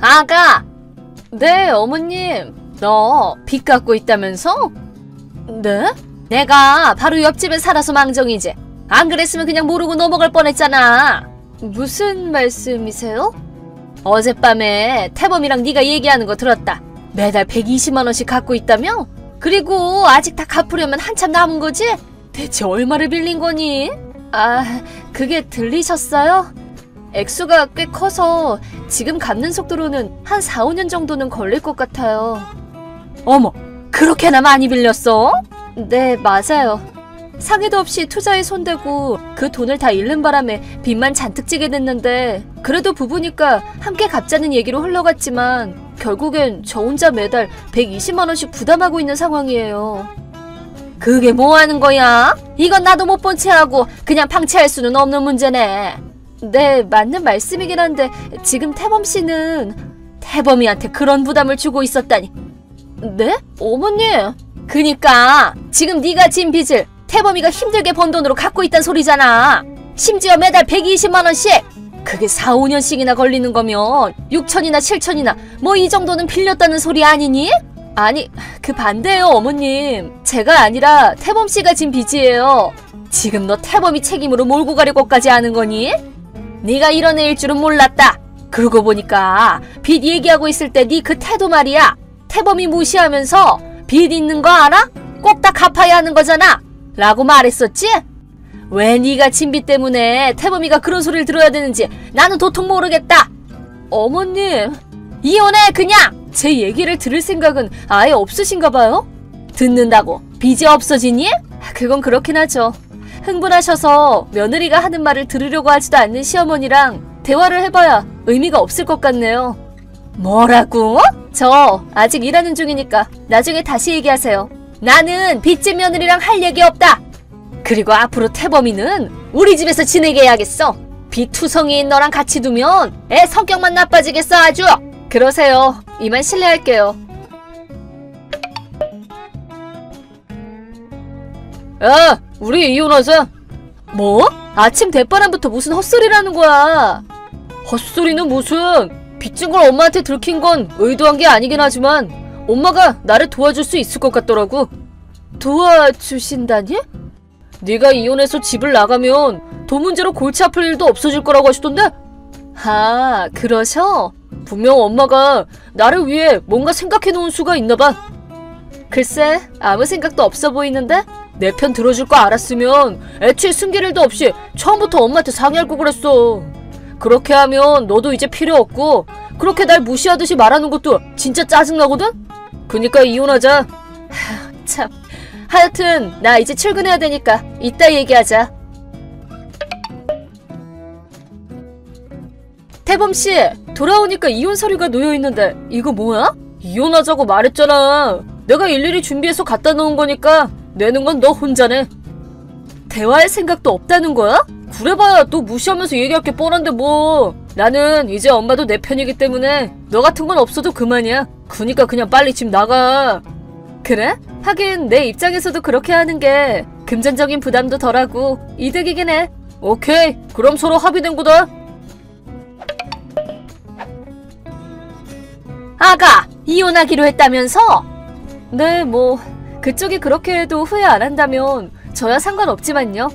아가! 네, 어머님. 너 빚 갖고 있다면서? 네? 내가 바로 옆집에 살아서 망정이지. 안 그랬으면 그냥 모르고 넘어갈 뻔했잖아. 무슨 말씀이세요? 어젯밤에 태범이랑 네가 얘기하는 거 들었다. 매달 120만 원씩 갖고 있다며? 그리고 아직 다 갚으려면 한참 남은 거지? 대체 얼마를 빌린 거니? 아, 그게 들리셨어요? 액수가 꽤 커서 지금 갚는 속도로는 한 4, 5년 정도는 걸릴 것 같아요. 어머, 그렇게나 많이 빌렸어? 네, 맞아요. 상의도 없이 투자에 손대고 그 돈을 다 잃는 바람에 빚만 잔뜩 지게 됐는데, 그래도 부부니까 함께 갚자는 얘기로 흘러갔지만 결국엔 저 혼자 매달 120만 원씩 부담하고 있는 상황이에요. 그게 뭐 하는 거야? 이건 나도 못 본 채 하고 그냥 방치할 수는 없는 문제네. 네, 맞는 말씀이긴 한데 지금 태범씨는 태범이한테 그런 부담을 주고 있었다니. 네? 어머님! 그니까 지금 네가 진 빚을 태범이가 힘들게 번 돈으로 갚고 있단 소리잖아. 심지어 매달 120만 원씩! 그게 4, 5년씩이나 걸리는 거면 6천이나 7천이나 뭐 이 정도는 빌렸다는 소리 아니니? 아니, 그 반대예요, 어머님. 제가 아니라 태범씨가 진 빚이에요. 지금 너 태범이 책임으로 몰고 가려고까지 하는 거니? 네가 이런 애일 줄은 몰랐다. 그러고 보니까 빚 얘기하고 있을 때 네 그 태도 말이야. 태범이 무시하면서 빚 있는 거 알아? 꼭 다 갚아야 하는 거잖아. 라고 말했었지? 왜 네가 진 빚 때문에 태범이가 그런 소리를 들어야 되는지 나는 도통 모르겠다. 어머님, 이혼해 그냥! 제 얘기를 들을 생각은 아예 없으신가 봐요? 듣는다고 빚이 없어지니? 그건 그렇긴 하죠. 흥분하셔서 며느리가 하는 말을 들으려고 하지도 않는 시어머니랑 대화를 해봐야 의미가 없을 것 같네요. 뭐라고? 저 아직 일하는 중이니까 나중에 다시 얘기하세요. 나는 빚진 며느리랑 할 얘기 없다. 그리고 앞으로 태범이는 우리 집에서 지내게 해야겠어. 빚투성이인 너랑 같이 두면 애 성격만 나빠지겠어 아주. 그러세요. 이만 실례할게요. 야, 우리 이혼하자. 뭐? 아침 대바람부터 무슨 헛소리라는 거야. 헛소리는 무슨. 빚진 걸 엄마한테 들킨 건 의도한 게 아니긴 하지만 엄마가 나를 도와줄 수 있을 것 같더라고. 도와주신다니? 네가 이혼해서 집을 나가면 돈 문제로 골치 아플 일도 없어질 거라고 하시던데? 아, 그러셔? 분명 엄마가 나를 위해 뭔가 생각해 놓은 수가 있나 봐. 글쎄, 아무 생각도 없어 보이는데? 내 편 들어줄 거 알았으면 애초에 숨길 일도 없이 처음부터 엄마한테 상의할 거 그랬어. 그렇게 하면 너도 이제 필요 없고 그렇게 날 무시하듯이 말하는 것도 진짜 짜증나거든? 그니까 이혼하자. 참. 하여튼 나 이제 출근해야 되니까 이따 얘기하자. 태범씨, 돌아오니까 이혼 서류가 놓여있는데 이거 뭐야? 이혼하자고 말했잖아. 내가 일일이 준비해서 갖다 놓은 거니까 내는 건 너 혼자네. 대화할 생각도 없다는 거야? 그래봐야 또 무시하면서 얘기할 게 뻔한데 뭐. 나는 이제 엄마도 내 편이기 때문에 너 같은 건 없어도 그만이야. 그니까 그냥 빨리 집 나가. 그래? 하긴 내 입장에서도 그렇게 하는 게 금전적인 부담도 덜하고 이득이긴 해. 오케이, 그럼 서로 합의된 거다. 아가, 이혼하기로 했다면서? 네, 뭐 그쪽이 그렇게 해도 후회 안 한다면 저야 상관없지만요.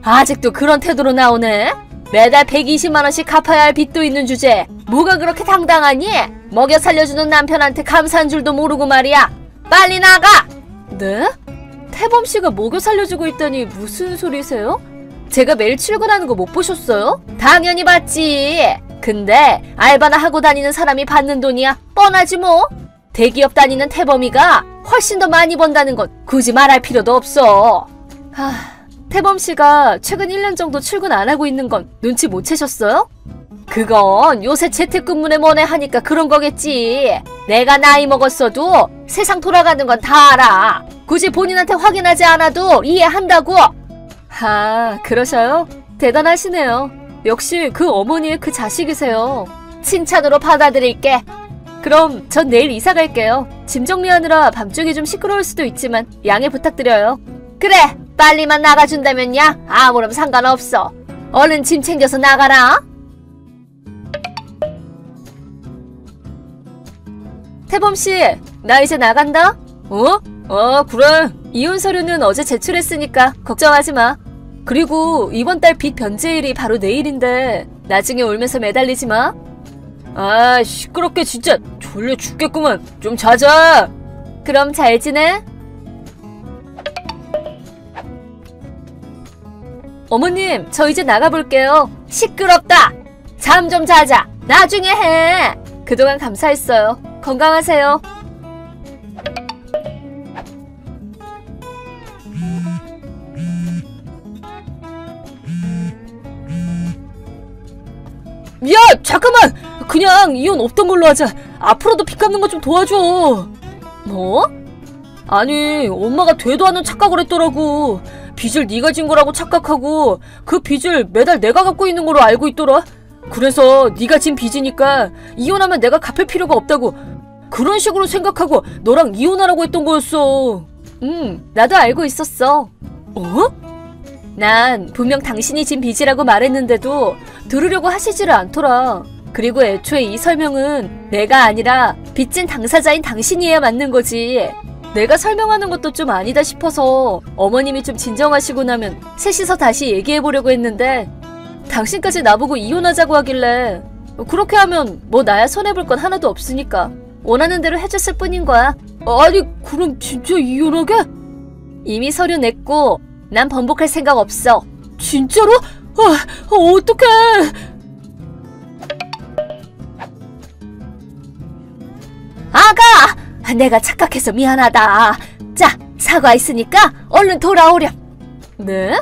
아직도 그런 태도로 나오네? 매달 120만 원씩 갚아야 할 빚도 있는 주제에 뭐가 그렇게 당당하니? 먹여 살려주는 남편한테 감사한 줄도 모르고 말이야. 빨리 나가! 네? 태범씨가 먹여 살려주고 있다니 무슨 소리세요? 제가 매일 출근하는 거 못 보셨어요? 당연히 봤지. 근데 알바나 하고 다니는 사람이 받는 돈이야 뻔하지 뭐. 대기업 다니는 태범이가 훨씬 더 많이 번다는 건 굳이 말할 필요도 없어. 태범씨가 최근 1년 정도 출근 안 하고 있는 건 눈치 못 채셨어요? 그건 요새 재택근무에 뭐네 하니까 그런 거겠지. 내가 나이 먹었어도 세상 돌아가는 건 다 알아. 굳이 본인한테 확인하지 않아도 이해한다고. 아, 그러셔요? 대단하시네요. 역시 그 어머니의 그 자식이세요. 칭찬으로 받아들일게. 그럼 전 내일 이사 갈게요. 짐 정리하느라 밤중에 좀 시끄러울 수도 있지만 양해 부탁드려요. 그래, 빨리만 나가준다면야 아무런 상관없어. 얼른 짐 챙겨서 나가라. 태범씨, 나 이제 나간다? 그래. 이혼 서류는 어제 제출했으니까 걱정하지 마. 그리고 이번 달 빚 변제일이 바로 내일인데 나중에 울면서 매달리지 마. 아, 시끄럽게 진짜 졸려 죽겠구만. 좀 자자. 그럼 잘 지내? 어머님, 저 이제 나가볼게요. 시끄럽다. 잠 좀 자자. 나중에 해. 그동안 감사했어요. 건강하세요. 야, 잠깐만! 그냥 이혼 없던 걸로 하자. 앞으로도 빚 갚는 거 좀 도와줘. 뭐? 아니, 엄마가 되도 않는 착각을 했더라고. 빚을 네가 진 거라고 착각하고 그 빚을 매달 내가 갚고 있는 거로 알고 있더라. 그래서 네가 진 빚이니까 이혼하면 내가 갚을 필요가 없다고 그런 식으로 생각하고 너랑 이혼하라고 했던 거였어. 나도 알고 있었어. 난 분명 당신이 진 빚이라고 말했는데도 들으려고 하시지를 않더라. 그리고 애초에 이 설명은 내가 아니라 빚진 당사자인 당신이어야 맞는 거지. 내가 설명하는 것도 좀 아니다 싶어서 어머님이 좀 진정하시고 나면 셋이서 다시 얘기해보려고 했는데 당신까지 나보고 이혼하자고 하길래 그렇게 하면 뭐 나야 손해볼 건 하나도 없으니까 원하는 대로 해줬을 뿐인 거야. 아니, 그럼 진짜 이혼하게? 이미 서류 냈고 난 번복할 생각 없어. 진짜로? 어떡해. 아가! 내가 착각해서 미안하다. 자, 사과했으니까 얼른 돌아오렴. 네?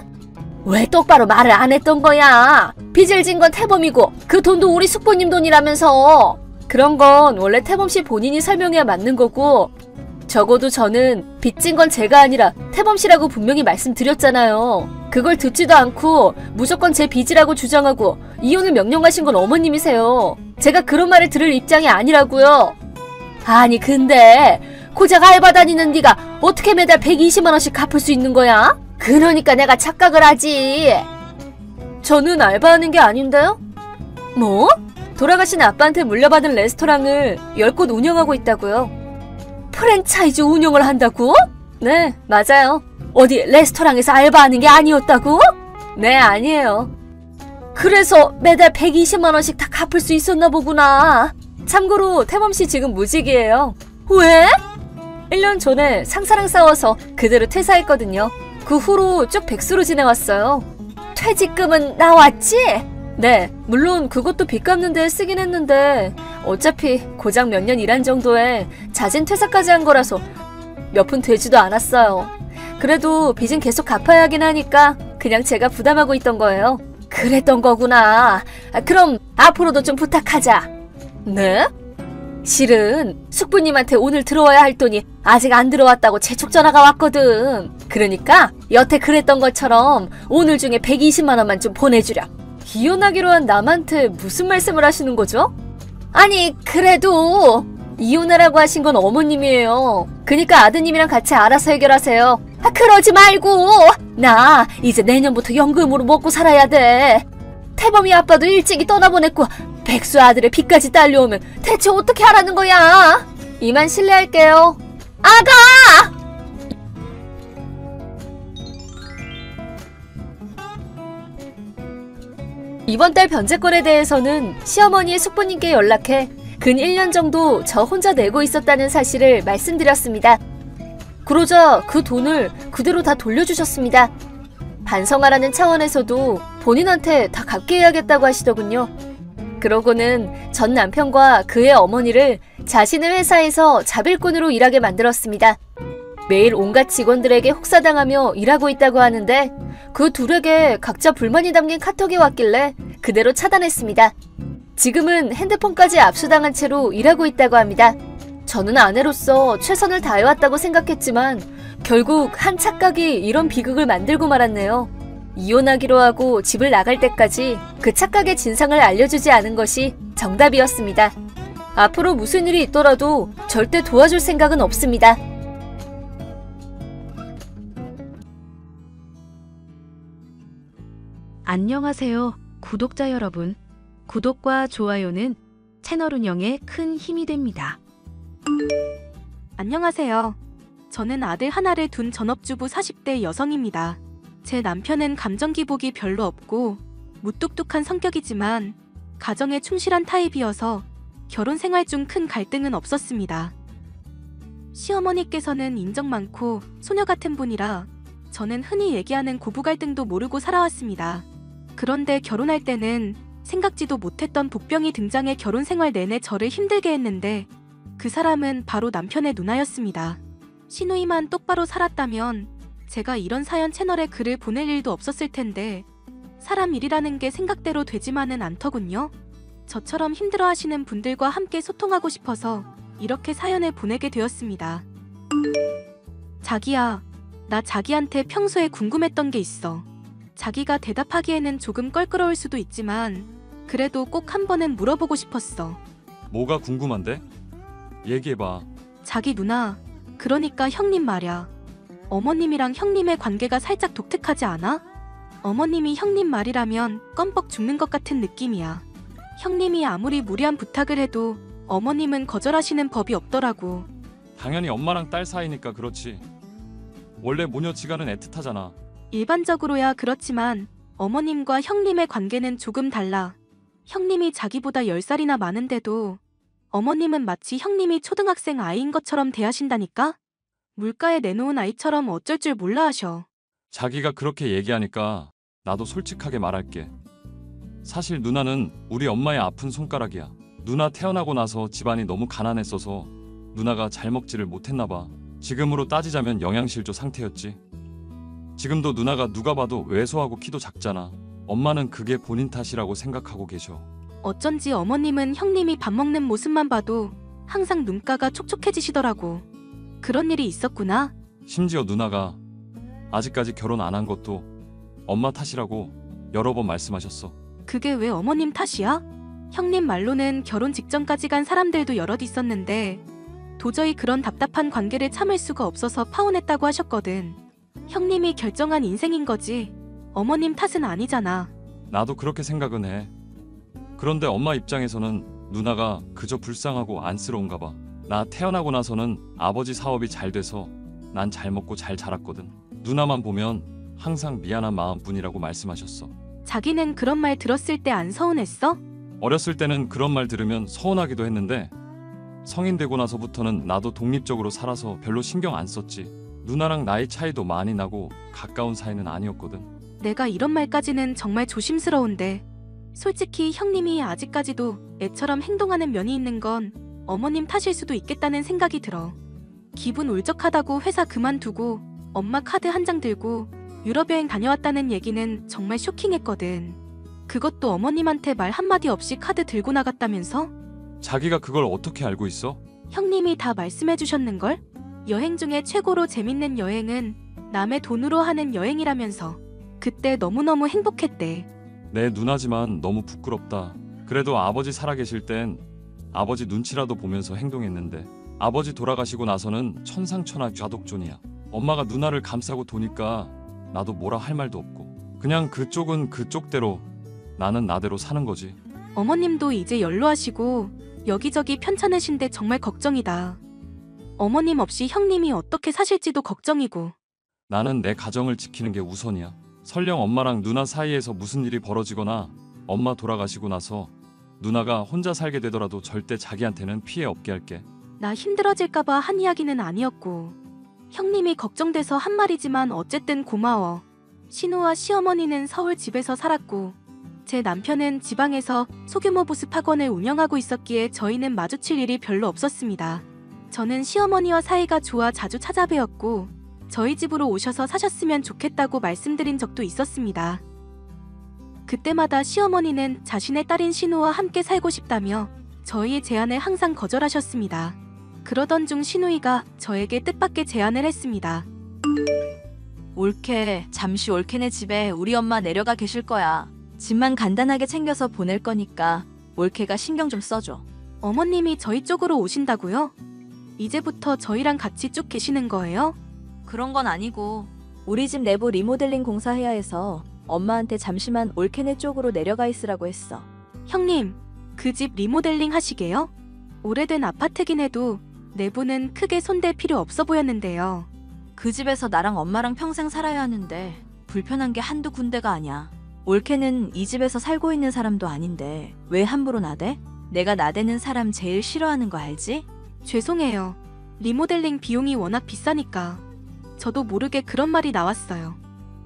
왜 똑바로 말을 안 했던 거야? 빚을 진 건 태범이고 그 돈도 우리 숙부님 돈이라면서. 그런 건 원래 태범씨 본인이 설명해야 맞는 거고 적어도 저는 빚진 건 제가 아니라 태범씨라고 분명히 말씀드렸잖아요. 그걸 듣지도 않고 무조건 제 빚이라고 주장하고 이혼을 명령하신 건 어머님이세요. 제가 그런 말을 들을 입장이 아니라고요. 아니 근데 고작 알바 다니는 네가 어떻게 매달 120만 원씩 갚을 수 있는 거야? 그러니까 내가 착각을 하지. 저는 알바하는 게 아닌데요? 뭐? 돌아가신 아빠한테 물려받은 레스토랑을 10곳 운영하고 있다고요. 프랜차이즈 운영을 한다고? 네, 맞아요. 어디 레스토랑에서 알바하는 게 아니었다고? 네, 아니에요. 그래서 매달 120만 원씩 다 갚을 수 있었나 보구나. 참고로 태범씨 지금 무직이에요. 왜? 1년 전에 상사랑 싸워서 그대로 퇴사했거든요. 그 후로 쭉 백수로 지내왔어요. 퇴직금은 나왔지? 네, 물론 그것도 빚 갚는 데 쓰긴 했는데 어차피 고작 몇 년 일한 정도에 자진 퇴사까지 한 거라서 몇 푼 되지도 않았어요. 그래도 빚은 계속 갚아야 하긴 하니까 그냥 제가 부담하고 있던 거예요. 그랬던 거구나. 그럼 앞으로도 좀 부탁하자. 네? 실은 숙부님한테 오늘 들어와야 할 돈이 아직 안 들어왔다고 재촉 전화가 왔거든. 그러니까 여태 그랬던 것처럼 오늘 중에 120만 원만 좀 보내주렴. 이혼하기로 한 남한테 무슨 말씀을 하시는 거죠? 아니 그래도 이혼하라고 하신 건 어머님이에요. 그러니까 아드님이랑 같이 알아서 해결하세요. 그러지 말고 나 이제 내년부터 연금으로 먹고 살아야 돼. 태범이 아빠도 일찍이 떠나보냈고 백수 아들의 빚까지 딸려오면 대체 어떻게 하라는 거야? 이만 실례할게요. 아가! 이번 달 변제권에 대해서는 시어머니의 숙부님께 연락해 근 1년 정도 저 혼자 내고 있었다는 사실을 말씀드렸습니다. 그러자 그 돈을 그대로 다 돌려주셨습니다. 반성하라는 차원에서도 본인한테 다 갚게 해야겠다고 하시더군요. 그러고는 전 남편과 그의 어머니를 자신의 회사에서 자빌꾼으로 일하게 만들었습니다. 매일 온갖 직원들에게 혹사당하며 일하고 있다고 하는데 그 둘에게 각자 불만이 담긴 카톡이 왔길래 그대로 차단했습니다. 지금은 핸드폰까지 압수당한 채로 일하고 있다고 합니다. 저는 아내로서 최선을 다해왔다고 생각했지만 결국 한 착각이 이런 비극을 만들고 말았네요. 이혼하기로 하고 집을 나갈 때까지 그 착각의 진상을 알려주지 않은 것이 정답이었습니다. 앞으로 무슨 일이 있더라도 절대 도와줄 생각은 없습니다. 안녕하세요, 구독자 여러분. 구독과 좋아요는 채널 운영에 큰 힘이 됩니다. 안녕하세요. 저는 아들 하나를 둔 전업주부 40대 여성입니다. 제 남편은 감정 기복이 별로 없고 무뚝뚝한 성격이지만 가정에 충실한 타입이어서 결혼 생활 중 큰 갈등은 없었습니다. 시어머니께서는 인정 많고 소녀 같은 분이라 저는 흔히 얘기하는 고부 갈등도 모르고 살아왔습니다. 그런데 결혼할 때는 생각지도 못했던 복병이 등장해 결혼 생활 내내 저를 힘들게 했는데 그 사람은 바로 남편의 누나였습니다. 시누이만 똑바로 살았다면 제가 이런 사연 채널에 글을 보낼 일도 없었을 텐데 사람 일이라는 게 생각대로 되지만은 않더군요. 저처럼 힘들어하시는 분들과 함께 소통하고 싶어서 이렇게 사연을 보내게 되었습니다. 자기야, 나 자기한테 평소에 궁금했던 게 있어. 자기가 대답하기에는 조금 껄끄러울 수도 있지만 그래도 꼭 한 번은 물어보고 싶었어. 뭐가 궁금한데? 얘기해봐. 자기 누나, 그러니까 형님 말야. 어머님이랑 형님의 관계가 살짝 독특하지 않아? 어머님이 형님 말이라면 껌뻑 죽는 것 같은 느낌이야. 형님이 아무리 무리한 부탁을 해도 어머님은 거절하시는 법이 없더라고. 당연히 엄마랑 딸 사이니까 그렇지. 원래 모녀지간은 애틋하잖아. 일반적으로야 그렇지만 어머님과 형님의 관계는 조금 달라. 형님이 자기보다 10살이나 많은데도 어머님은 마치 형님이 초등학생 아이인 것처럼 대하신다니까? 물가에 내놓은 아이처럼 어쩔 줄 몰라 하셔. 자기가 그렇게 얘기하니까 나도 솔직하게 말할게. 사실 누나는 우리 엄마의 아픈 손가락이야. 누나 태어나고 나서 집안이 너무 가난했어서 누나가 잘 먹지를 못했나 봐. 지금으로 따지자면 영양실조 상태였지. 지금도 누나가 누가 봐도 왜소하고 키도 작잖아. 엄마는 그게 본인 탓이라고 생각하고 계셔. 어쩐지 어머님은 형님이 밥 먹는 모습만 봐도 항상 눈가가 촉촉해지시더라고. 그런 일이 있었구나. 심지어 누나가 아직까지 결혼 안 한 것도 엄마 탓이라고 여러 번 말씀하셨어. 그게 왜 어머님 탓이야? 형님 말로는 결혼 직전까지 간 사람들도 여럿 있었는데 도저히 그런 답답한 관계를 참을 수가 없어서 파혼했다고 하셨거든. 형님이 결정한 인생인 거지 어머님 탓은 아니잖아. 나도 그렇게 생각은 해. 그런데 엄마 입장에서는 누나가 그저 불쌍하고 안쓰러운가 봐. 나 태어나고 나서는 아버지 사업이 잘 돼서 난 잘 먹고 잘 자랐거든. 누나만 보면 항상 미안한 마음뿐이라고 말씀하셨어. 자기는 그런 말 들었을 때 안 서운했어? 어렸을 때는 그런 말 들으면 서운하기도 했는데 성인 되고 나서부터는 나도 독립적으로 살아서 별로 신경 안 썼지. 누나랑 나이 차이도 많이 나고 가까운 사이는 아니었거든. 내가 이런 말까지는 정말 조심스러운데 솔직히 형님이 아직까지도 애처럼 행동하는 면이 있는 건 어머님 탓일 수도 있겠다는 생각이 들어. 기분 울적하다고 회사 그만두고 엄마 카드 한 장 들고 유럽 여행 다녀왔다는 얘기는 정말 쇼킹했거든. 그것도 어머님한테 말 한마디 없이 카드 들고 나갔다면서? 자기가 그걸 어떻게 알고 있어? 형님이 다 말씀해 주셨는걸? 여행 중에 최고로 재밌는 여행은 남의 돈으로 하는 여행이라면서. 그때 너무너무 행복했대. 내 누나지만 너무 부끄럽다. 그래도 아버지 살아계실 땐 아버지 눈치라도 보면서 행동했는데 아버지 돌아가시고 나서는 천상천하 좌독존이야. 엄마가 누나를 감싸고 도니까 나도 뭐라 할 말도 없고 그냥 그쪽은 그쪽대로 나는 나대로 사는 거지. 어머님도 이제 연로하시고 여기저기 편찮으신데 정말 걱정이다. 어머님 없이 형님이 어떻게 사실지도 걱정이고. 나는 내 가정을 지키는 게 우선이야. 설령 엄마랑 누나 사이에서 무슨 일이 벌어지거나 엄마 돌아가시고 나서 누나가 혼자 살게 되더라도 절대 자기한테는 피해 없게 할게. 나 힘들어질까봐 한 이야기는 아니었고 형님이 걱정돼서 한 말이지만 어쨌든 고마워. 신우와 시어머니는 서울 집에서 살았고 제 남편은 지방에서 소규모 보습 학원을 운영하고 있었기에 저희는 마주칠 일이 별로 없었습니다. 저는 시어머니와 사이가 좋아 자주 찾아뵈었고 저희 집으로 오셔서 사셨으면 좋겠다고 말씀드린 적도 있었습니다. 그때마다 시어머니는 자신의 딸인 신우와 함께 살고 싶다며 저희의 제안을 항상 거절하셨습니다. 그러던 중 신우이가 저에게 뜻밖의 제안을 했습니다. 올케, 잠시 올케네 집에 우리 엄마 내려가 계실 거야. 집만 간단하게 챙겨서 보낼 거니까 올케가 신경 좀 써줘. 어머님이 저희 쪽으로 오신다고요? 이제부터 저희랑 같이 쭉 계시는 거예요? 그런 건 아니고 우리 집 내부 리모델링 공사해야 해서 엄마한테 잠시만 올케네 쪽으로 내려가 있으라고 했어. 형님, 그 집 리모델링 하시게요? 오래된 아파트긴 해도 내부는 크게 손댈 필요 없어 보였는데요. 그 집에서 나랑 엄마랑 평생 살아야 하는데 불편한 게 한두 군데가 아니야. 올케는 이 집에서 살고 있는 사람도 아닌데 왜 함부로 나대? 내가 나대는 사람 제일 싫어하는 거 알지? 죄송해요. 리모델링 비용이 워낙 비싸니까. 저도 모르게 그런 말이 나왔어요.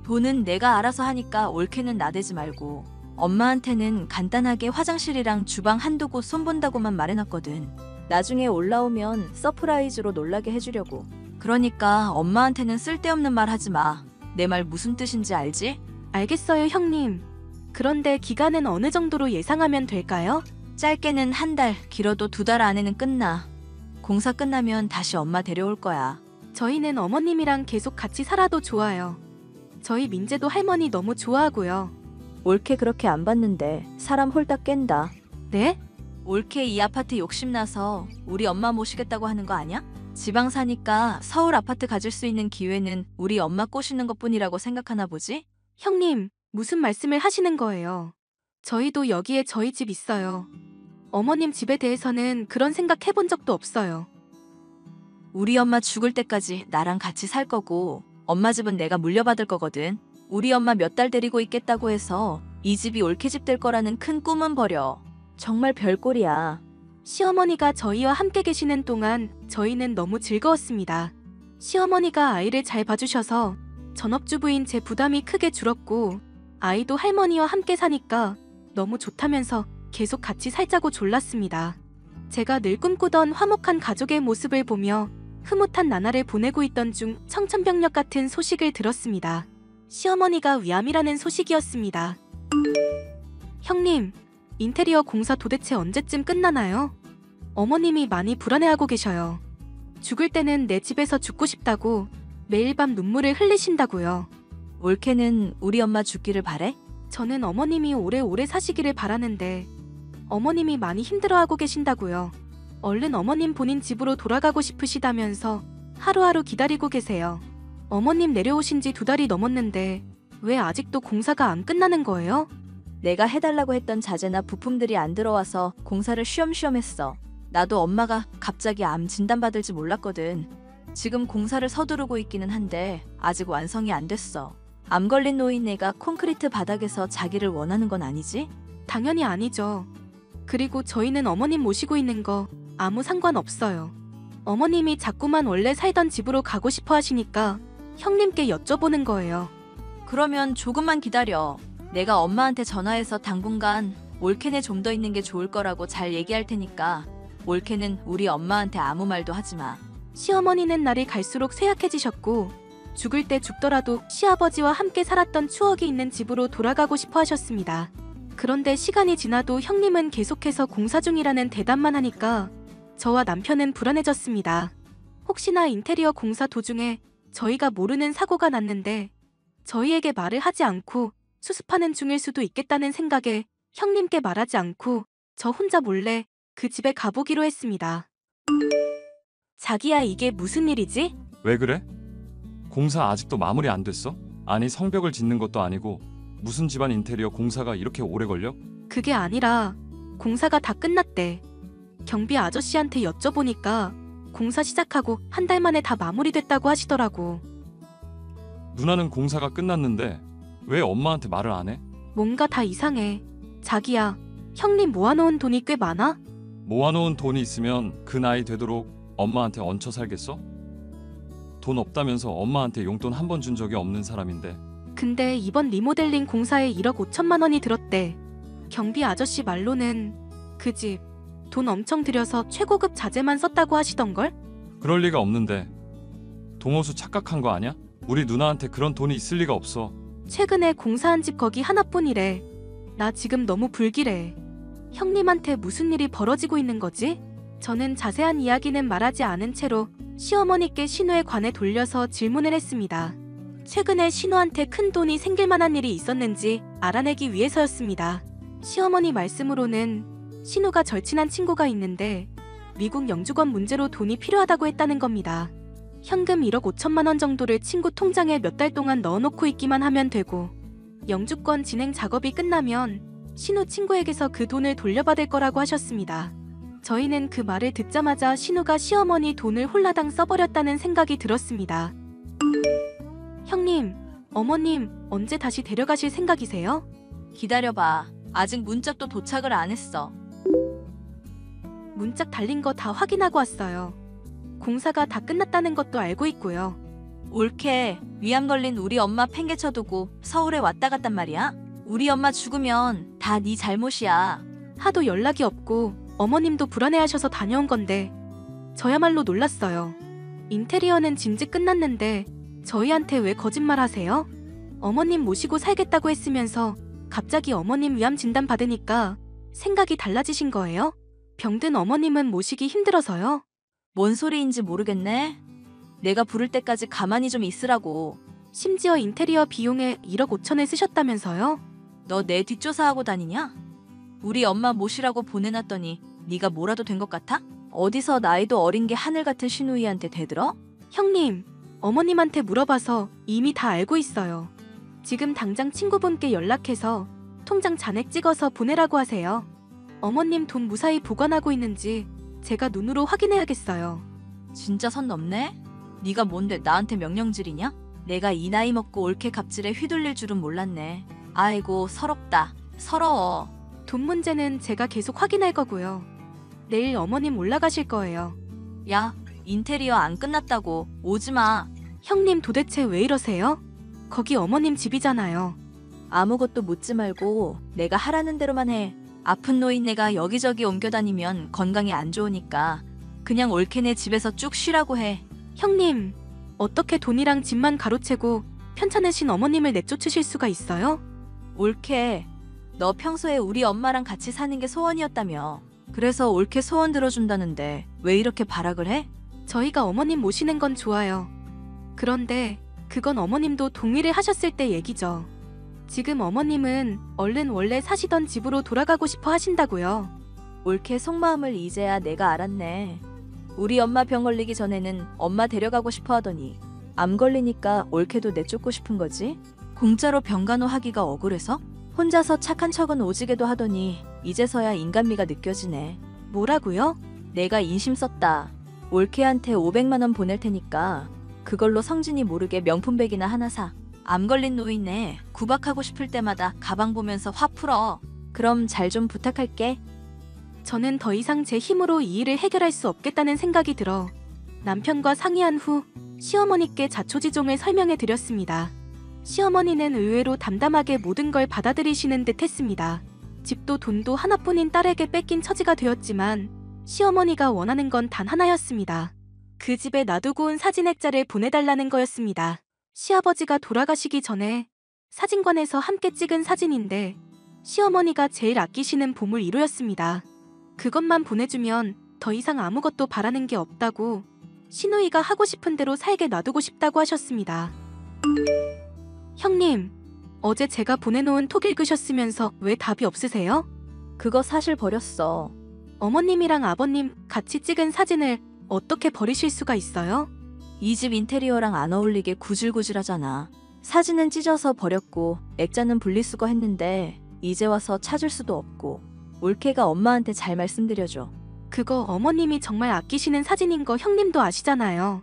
돈은 내가 알아서 하니까 올케는 나대지 말고. 엄마한테는 간단하게 화장실이랑 주방 한두 곳 손본다고만 말해놨거든. 나중에 올라오면 서프라이즈로 놀라게 해주려고. 그러니까 엄마한테는 쓸데없는 말 하지 마. 내 말 무슨 뜻인지 알지? 알겠어요, 형님. 그런데 기간은 어느 정도로 예상하면 될까요? 짧게는 한 달, 길어도 2달 안에는 끝나. 공사 끝나면 다시 엄마 데려올 거야. 저희는 어머님이랑 계속 같이 살아도 좋아요. 저희 민재도 할머니 너무 좋아하고요. 올케 그렇게 안 봤는데 사람 홀딱 깬다. 네? 올케 이 아파트 욕심나서 우리 엄마 모시겠다고 하는 거 아니야? 지방 사니까 서울 아파트 가질 수 있는 기회는 우리 엄마 꼬시는 것뿐이라고 생각하나 보지? 형님, 무슨 말씀을 하시는 거예요? 저희도 여기에 저희 집 있어요. 어머님 집에 대해서는 그런 생각 해본 적도 없어요. 우리 엄마 죽을 때까지 나랑 같이 살 거고 엄마 집은 내가 물려받을 거거든. 우리 엄마 몇 달 데리고 있겠다고 해서 이 집이 올케 집 될 거라는 큰 꿈은 버려. 정말 별꼴이야. 시어머니가 저희와 함께 계시는 동안 저희는 너무 즐거웠습니다. 시어머니가 아이를 잘 봐주셔서 전업주부인 제 부담이 크게 줄었고 아이도 할머니와 함께 사니까 너무 좋다면서 계속 같이 살자고 졸랐습니다. 제가 늘 꿈꾸던 화목한 가족의 모습을 보며 흐뭇한 나날을 보내고 있던 중 청천벽력 같은 소식을 들었습니다. 시어머니가 위암이라는 소식이었습니다. 형님, 인테리어 공사 도대체 언제쯤 끝나나요? 어머님이 많이 불안해하고 계셔요. 죽을 때는 내 집에서 죽고 싶다고 매일 밤 눈물을 흘리신다고요. 올케는 우리 엄마 죽기를 바래? 저는 어머님이 오래오래 사시기를 바라는데 어머님이 많이 힘들어하고 계신다고요. 얼른 어머님 본인 집으로 돌아가고 싶으시다면서 하루하루 기다리고 계세요. 어머님 내려오신 지 2달이 넘었는데 왜 아직도 공사가 안 끝나는 거예요? 내가 해달라고 했던 자재나 부품들이 안 들어와서 공사를 쉬엄쉬엄 했어. 나도 엄마가 갑자기 암 진단받을지 몰랐거든. 지금 공사를 서두르고 있기는 한데 아직 완성이 안 됐어. 암 걸린 노인네가 콘크리트 바닥에서 자기를 원하는 건 아니지? 당연히 아니죠. 그리고 저희는 어머님 모시고 있는 거 아무 상관없어요. 어머님이 자꾸만 원래 살던 집으로 가고 싶어 하시니까 형님께 여쭤보는 거예요. 그러면 조금만 기다려. 내가 엄마한테 전화해서 당분간 올케네 좀 더 있는 게 좋을 거라고 잘 얘기할 테니까 올케는 우리 엄마한테 아무 말도 하지 마. 시어머니는 날이 갈수록 쇠약해지셨고 죽을 때 죽더라도 시아버지와 함께 살았던 추억이 있는 집으로 돌아가고 싶어 하셨습니다. 그런데 시간이 지나도 형님은 계속해서 공사 중이라는 대답만 하니까 저와 남편은 불안해졌습니다. 혹시나 인테리어 공사 도중에 저희가 모르는 사고가 났는데 저희에게 말을 하지 않고 수습하는 중일 수도 있겠다는 생각에 형님께 말하지 않고 저 혼자 몰래 그 집에 가보기로 했습니다. 자기야, 이게 무슨 일이지? 왜 그래? 공사 아직도 마무리 안 됐어? 아니 성벽을 짓는 것도 아니고 무슨 집안 인테리어 공사가 이렇게 오래 걸려? 그게 아니라 공사가 다 끝났대. 경비 아저씨한테 여쭤보니까 공사 시작하고 한 달 만에 다 마무리됐다고 하시더라고. 누나는 공사가 끝났는데 왜 엄마한테 말을 안 해? 뭔가 다 이상해. 자기야, 형님 모아놓은 돈이 꽤 많아? 모아놓은 돈이 있으면 그 나이 되도록 엄마한테 얹혀 살겠어? 돈 없다면서 엄마한테 용돈 한 번 준 적이 없는 사람인데. 근데 이번 리모델링 공사에 1억 5천만 원이 들었대. 경비 아저씨 말로는 그 집 돈 엄청 들여서 최고급 자재만 썼다고 하시던걸? 그럴 리가 없는데. 동호수 착각한 거 아니야? 우리 누나한테 그런 돈이 있을 리가 없어. 최근에 공사한 집 거기 하나뿐이래. 나 지금 너무 불길해. 형님한테 무슨 일이 벌어지고 있는 거지? 저는 자세한 이야기는 말하지 않은 채로 시어머니께 신우에 관해 돌려서 질문을 했습니다. 최근에 신우한테 큰 돈이 생길 만한 일이 있었는지 알아내기 위해서였습니다. 시어머니 말씀으로는 신우가 절친한 친구가 있는데 미국 영주권 문제로 돈이 필요하다고 했다는 겁니다. 현금 1억 5천만 원 정도를 친구 통장에 몇 달 동안 넣어놓고 있기만 하면 되고 영주권 진행 작업이 끝나면 신우 친구에게서 그 돈을 돌려받을 거라고 하셨습니다. 저희는 그 말을 듣자마자 신우가 시어머니 돈을 홀라당 써버렸다는 생각이 들었습니다. 형님, 어머님 언제 다시 데려가실 생각이세요? 기다려봐. 아직 문짝도 도착을 안 했어. 문짝 달린 거 다 확인하고 왔어요. 공사가 다 끝났다는 것도 알고 있고요. 옳게 위암 걸린 우리 엄마 팽개쳐두고 서울에 왔다 갔단 말이야? 우리 엄마 죽으면 다 네 잘못이야. 하도 연락이 없고 어머님도 불안해하셔서 다녀온 건데 저야말로 놀랐어요. 인테리어는 진지 끝났는데 저희한테 왜 거짓말 하세요? 어머님 모시고 살겠다고 했으면서 갑자기 어머님 위암 진단 받으니까 생각이 달라지신 거예요? 병든 어머님은 모시기 힘들어서요. 뭔 소리인지 모르겠네. 내가 부를 때까지 가만히 좀 있으라고. 심지어 인테리어 비용에 1억 5천을 쓰셨다면서요? 너 내 뒷조사하고 다니냐? 우리 엄마 모시라고 보내놨더니 네가 뭐라도 된 것 같아? 어디서 나이도 어린 게 하늘 같은 신우이한테 대들어? 형님, 어머님한테 물어봐서 이미 다 알고 있어요. 지금 당장 친구분께 연락해서 통장 잔액 찍어서 보내라고 하세요. 어머님 돈 무사히 보관하고 있는지 제가 눈으로 확인해야겠어요. 진짜 선 넘네? 네가 뭔데 나한테 명령질이냐? 내가 이 나이 먹고 옳게 갑질에 휘둘릴 줄은 몰랐네. 아이고 서럽다. 서러워. 돈 문제는 제가 계속 확인할 거고요. 내일 어머님 올라가실 거예요. 야, 인테리어 안 끝났다고. 오지마. 형님 도대체 왜 이러세요? 거기 어머님 집이잖아요. 아무것도 묻지 말고 내가 하라는 대로만 해. 아픈 노인네가 여기저기 옮겨다니면 건강이 안 좋으니까 그냥 옳게네 집에서 쭉 쉬라고 해. 형님, 어떻게 돈이랑 집만 가로채고 편찮으신 어머님을 내쫓으실 수가 있어요? 옳게, 너 평소에 우리 엄마랑 같이 사는 게 소원이었다며. 그래서 옳게 소원 들어준다는데 왜 이렇게 발악을 해? 저희가 어머님 모시는 건 좋아요. 그런데 그건 어머님도 동의를 하셨을 때 얘기죠. 지금 어머님은 얼른 원래 사시던 집으로 돌아가고 싶어 하신다고요. 옳게 속마음을 이제야 내가 알았네. 우리 엄마 병 걸리기 전에는 엄마 데려가고 싶어 하더니 암 걸리니까 옳게도 내쫓고 싶은 거지? 공짜로 병간호하기가 억울해서? 혼자서 착한 척은 오지게도 하더니 이제서야 인간미가 느껴지네. 뭐라고요? 내가 인심 썼다. 옳케한테 500만 원 보낼 테니까 그걸로 성진이 모르게 명품백이나 하나 사. 암 걸린 노인네 구박하고 싶을 때마다 가방 보면서 화 풀어. 그럼 잘 좀 부탁할게. 저는 더 이상 제 힘으로 이 일을 해결할 수 없겠다는 생각이 들어 남편과 상의한 후 시어머니께 자초지종을 설명해 드렸습니다. 시어머니는 의외로 담담하게 모든 걸 받아들이시는 듯 했습니다. 집도 돈도 하나뿐인 딸에게 뺏긴 처지가 되었지만 시어머니가 원하는 건 단 하나였습니다. 그 집에 놔두고 온 사진 액자를 보내달라는 거였습니다. 시아버지가 돌아가시기 전에 사진관에서 함께 찍은 사진인데 시어머니가 제일 아끼시는 보물 1호였습니다. 그것만 보내주면 더 이상 아무것도 바라는 게 없다고 신우이가 하고 싶은 대로 살게 놔두고 싶다고 하셨습니다. 형님, 어제 제가 보내놓은 톡 읽으셨으면서 왜 답이 없으세요? 그거 사실 버렸어. 어머님이랑 아버님 같이 찍은 사진을 어떻게 버리실 수가 있어요? 이 집 인테리어랑 안 어울리게 구질구질하잖아. 사진은 찢어서 버렸고 액자는 분리수거 했는데 이제 와서 찾을 수도 없고. 옳케가 엄마한테 잘 말씀드려줘. 그거 어머님이 정말 아끼시는 사진인 거 형님도 아시잖아요.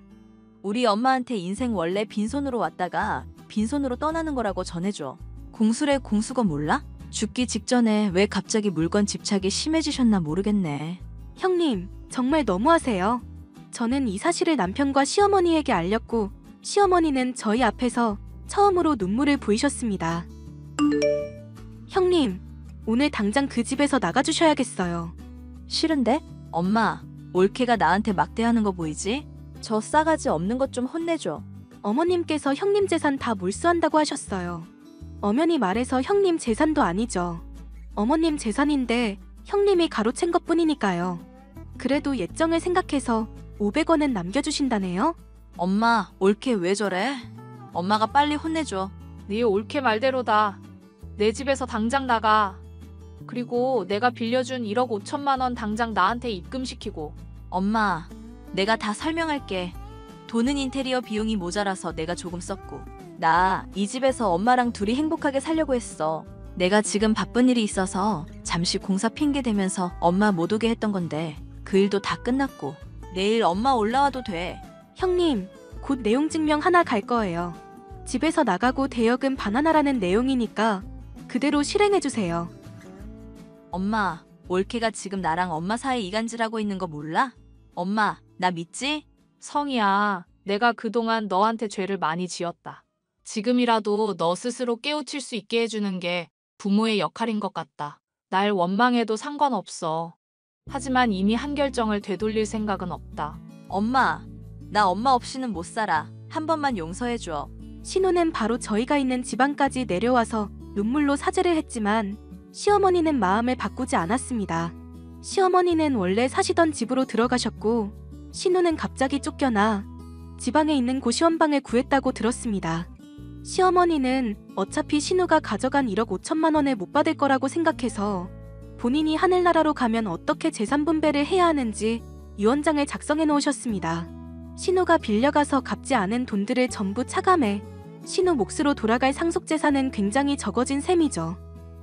우리 엄마한테 인생 원래 빈손으로 왔다가 빈손으로 떠나는 거라고 전해줘. 공술의 공수거 몰라? 죽기 직전에 왜 갑자기 물건 집착이 심해지셨나 모르겠네. 형님, 정말 너무하세요. 저는 이 사실을 남편과 시어머니에게 알렸고 시어머니는 저희 앞에서 처음으로 눈물을 보이셨습니다. 형님, 오늘 당장 그 집에서 나가주셔야겠어요. 싫은데? 엄마, 옳케가 나한테 막대하는 거 보이지? 저 싸가지 없는 것 좀 혼내줘. 어머님께서 형님 재산 다 몰수한다고 하셨어요. 엄연히 말해서 형님 재산도 아니죠. 어머님 재산인데 형님이 가로챈 것뿐이니까요. 그래도 예정을 생각해서 500원은 남겨주신다네요? 엄마, 옳케 왜 저래? 엄마가 빨리 혼내줘. 네 옳게 말대로다. 내 집에서 당장 나가. 그리고 내가 빌려준 1억 5천만 원 당장 나한테 입금시키고. 엄마, 내가 다 설명할게. 돈은 인테리어 비용이 모자라서 내가 조금 썼고. 나 이 집에서 엄마랑 둘이 행복하게 살려고 했어. 내가 지금 바쁜 일이 있어서 잠시 공사 핑계 대면서 엄마 못 오게 했던 건데 그 일도 다 끝났고 내일 엄마 올라와도 돼. 형님, 곧 내용 증명 하나 갈 거예요. 집에서 나가고 대여금 반환하라는 내용이니까 그대로 실행해주세요. 엄마, 올케가 지금 나랑 엄마 사이 이간질하고 있는 거 몰라? 엄마, 나 믿지? 성희야, 내가 그동안 너한테 죄를 많이 지었다. 지금이라도 너 스스로 깨우칠 수 있게 해주는 게 부모의 역할인 것 같다. 날 원망해도 상관없어. 하지만 이미 한 결정을 되돌릴 생각은 없다. 엄마, 나 엄마 없이는 못 살아. 한 번만 용서해줘. 신우는 바로 저희가 있는 지방까지 내려와서 눈물로 사죄를 했지만 시어머니는 마음을 바꾸지 않았습니다. 시어머니는 원래 사시던 집으로 들어가셨고 신우는 갑자기 쫓겨나 지방에 있는 고시원방을 구했다고 들었습니다. 시어머니는 어차피 신우가 가져간 1억 5천만 원을 못 받을 거라고 생각해서 본인이 하늘나라로 가면 어떻게 재산 분배를 해야 하는지 유언장을 작성해 놓으셨습니다. 신우가 빌려가서 갚지 않은 돈들을 전부 차감해 신우 몫으로 돌아갈 상속재산은 굉장히 적어진 셈이죠.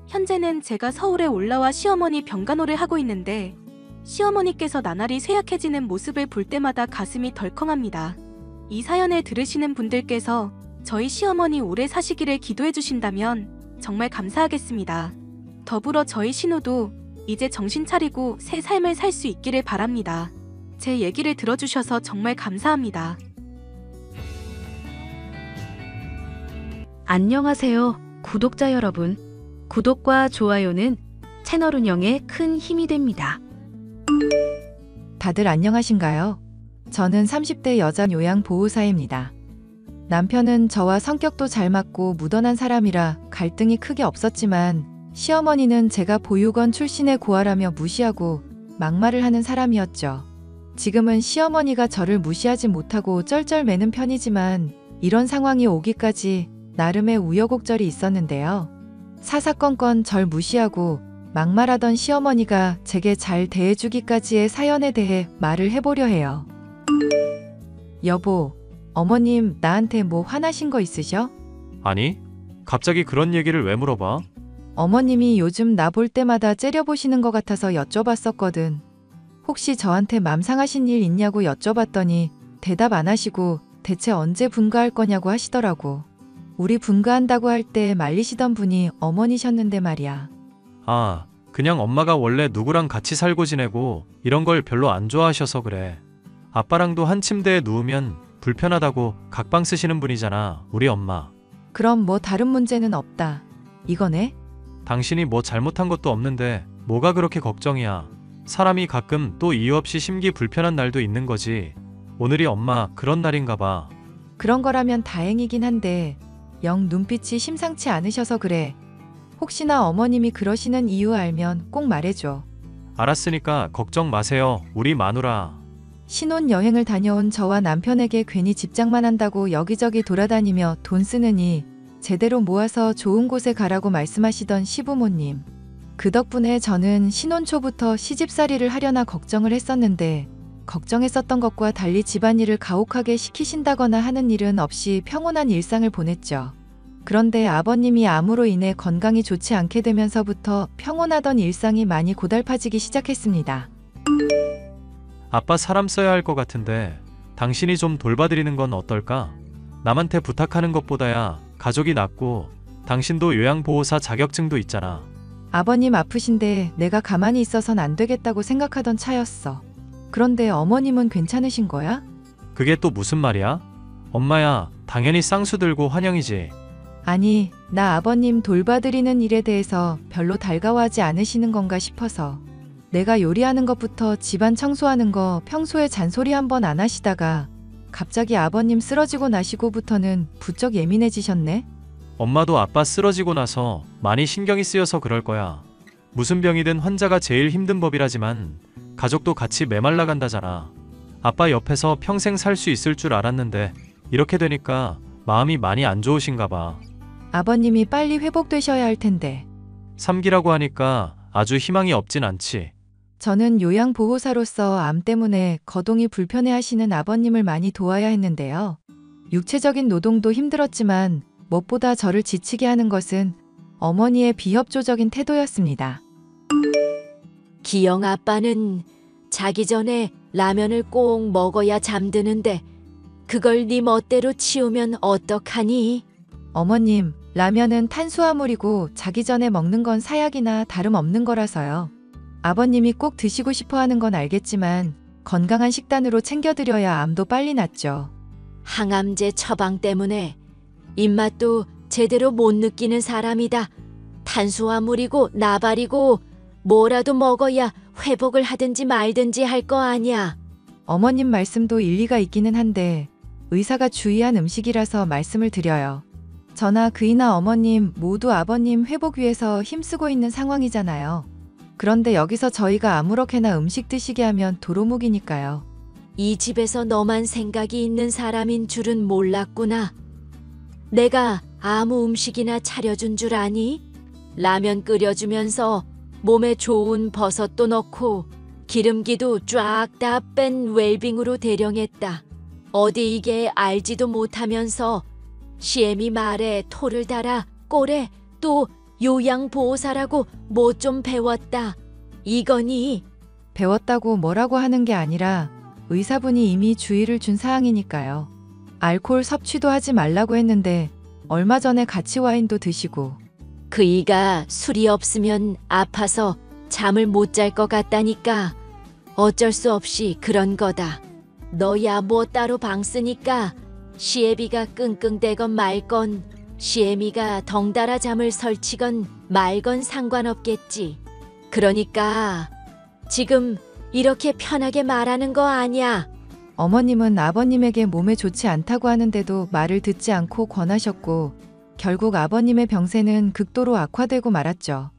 현재는 제가 서울에 올라와 시어머니 병간호를 하고 있는데 시어머니께서 나날이 쇠약해지는 모습을 볼 때마다 가슴이 덜컹합니다. 이 사연을 들으시는 분들께서 저희 시어머니 오래 사시기를 기도해 주신다면 정말 감사하겠습니다. 더불어 저희 신우도 이제 정신 차리고 새 삶을 살 수 있기를 바랍니다. 제 얘기를 들어주셔서 정말 감사합니다. 안녕하세요, 구독자 여러분. 구독과 좋아요는 채널 운영에 큰 힘이 됩니다. 다들 안녕하신가요? 저는 30대 여자 요양보호사입니다. 남편은 저와 성격도 잘 맞고 무던한 사람이라 갈등이 크게 없었지만 시어머니는 제가 보육원 출신의 고아라며 무시하고 막말을 하는 사람이었죠. 지금은 시어머니가 저를 무시하지 못하고 쩔쩔매는 편이지만 이런 상황이 오기까지 나름의 우여곡절이 있었는데요. 사사건건 절 무시하고 막말하던 시어머니가 제게 잘 대해주기까지의 사연에 대해 말을 해보려 해요. 여보, 어머님 나한테 뭐 화나신 거 있으셔? 아니, 갑자기 그런 얘기를 왜 물어봐? 어머님이 요즘 나 볼 때마다 째려보시는 것 같아서 여쭤봤었거든. 혹시 저한테 맘 상하신 일 있냐고 여쭤봤더니 대답 안 하시고 대체 언제 분가할 거냐고 하시더라고. 우리 분가한다고 할 때 말리시던 분이 어머니셨는데 말이야. 아, 그냥 엄마가 원래 누구랑 같이 살고 지내고 이런 걸 별로 안 좋아하셔서 그래. 아빠랑도 한 침대에 누우면 불편하다고 각방 쓰시는 분이잖아, 우리 엄마. 그럼 뭐 다른 문제는 없다, 이거네? 당신이 뭐 잘못한 것도 없는데 뭐가 그렇게 걱정이야. 사람이 가끔 또 이유 없이 심기 불편한 날도 있는 거지. 오늘이 엄마 그런 날인가 봐. 그런 거라면 다행이긴 한데 영 눈빛이 심상치 않으셔서 그래. 혹시나 어머님이 그러시는 이유 알면 꼭 말해줘. 알았으니까 걱정 마세요, 우리 마누라. 신혼여행을 다녀온 저와 남편에게 괜히 집장만 한다고 여기저기 돌아다니며 돈 쓰느니 제대로 모아서 좋은 곳에 가라고 말씀하시던 시부모님. 그 덕분에 저는 신혼 초부터 시집살이를 하려나 걱정을 했었는데 걱정했었던 것과 달리 집안일을 가혹하게 시키신다거나 하는 일은 없이 평온한 일상을 보냈죠. 그런데 아버님이 암으로 인해 건강이 좋지 않게 되면서부터 평온하던 일상이 많이 고달파지기 시작했습니다. 아빠 사람 써야 할 것 같은데 당신이 좀 돌봐드리는 건 어떨까? 남한테 부탁하는 것보다야 가족이 낫고 당신도 요양보호사 자격증도 있잖아. 아버님 아프신데 내가 가만히 있어선 안 되겠다고 생각하던 차였어. 그런데 어머님은 괜찮으신 거야? 그게 또 무슨 말이야? 엄마야, 당연히 쌍수 들고 환영이지. 아니, 나 아버님 돌봐드리는 일에 대해서 별로 달가워하지 않으시는 건가 싶어서. 내가 요리하는 것부터 집안 청소하는 거 평소에 잔소리 한 번 안 하시다가 갑자기 아버님 쓰러지고 나시고부터는 부쩍 예민해지셨네? 엄마도 아빠 쓰러지고 나서 많이 신경이 쓰여서 그럴 거야. 무슨 병이든 환자가 제일 힘든 법이라지만 가족도 같이 메말라 간다잖아. 아빠 옆에서 평생 살 수 있을 줄 알았는데 이렇게 되니까 마음이 많이 안 좋으신가 봐. 아버님이 빨리 회복되셔야 할 텐데. 3기라고 하니까 아주 희망이 없진 않지. 저는 요양보호사로서 암 때문에 거동이 불편해하시는 아버님을 많이 도와야 했는데요. 육체적인 노동도 힘들었지만 무엇보다 저를 지치게 하는 것은 어머니의 비협조적인 태도였습니다. 기영 아빠는 자기 전에 라면을 꼭 먹어야 잠드는데 그걸 네 멋대로 치우면 어떡하니? 어머님, 라면은 탄수화물이고 자기 전에 먹는 건 사약이나 다름없는 거라서요. 아버님이 꼭 드시고 싶어 하는 건 알겠지만 건강한 식단으로 챙겨드려야 암도 빨리 낫죠. 항암제 처방 때문에 입맛도 제대로 못 느끼는 사람이다. 탄수화물이고 나발이고 뭐라도 먹어야 회복을 하든지 말든지 할 거 아니야. 어머님 말씀도 일리가 있기는 한데 의사가 주의한 음식이라서 말씀을 드려요. 저나 그이나 어머님 모두 아버님 회복 위해서 힘쓰고 있는 상황이잖아요. 그런데 여기서 저희가 아무렇게나 음식 드시게 하면 도루묵이니까요. 이 집에서 너만 생각이 있는 사람인 줄은 몰랐구나. 내가 아무 음식이나 차려준 줄 아니? 라면 끓여주면서 몸에 좋은 버섯도 넣고 기름기도 쫙 다 뺀 웰빙으로 대령했다. 어디 이게 알지도 못하면서 시애미 말에 토를 달아 꼴에 또 요양보호사라고 뭐 좀 배웠다. 이거니? 배웠다고 뭐라고 하는 게 아니라 의사분이 이미 주의를 준 사항이니까요. 알코올 섭취도 하지 말라고 했는데 얼마 전에 같이 와인도 드시고. 그이가 술이 없으면 아파서 잠을 못 잘 것 같다니까. 어쩔 수 없이 그런 거다. 너야 뭐 따로 방 쓰니까 시애비가 끙끙대건 말건 시애미가 덩달아 잠을 설치건 말건 상관없겠지. 그러니까 지금 이렇게 편하게 말하는 거 아니야. 어머님은 아버님에게 몸에 좋지 않다고 하는데도 말을 듣지 않고 권하셨고 결국 아버님의 병세는 극도로 악화되고 말았죠.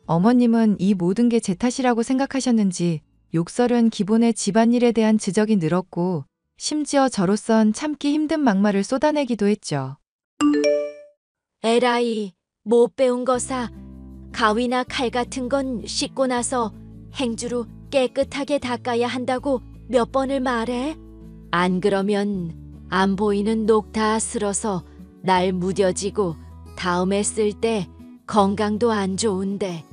어머님은 이 모든 게 제 탓이라고 생각하셨는지 욕설은 기본의 집안일에 대한 지적이 늘었고 심지어 저로선 참기 힘든 막말을 쏟아내기도 했죠. 에라이, 못 배운 거사. 가위나 칼 같은 건 씻고 나서 행주로 깨끗하게 닦아야 한다고 몇 번을 말해? 안 그러면 안 보이는 녹 다 쓸어서 날 무뎌지고 다음에 쓸 때 건강도 안 좋은데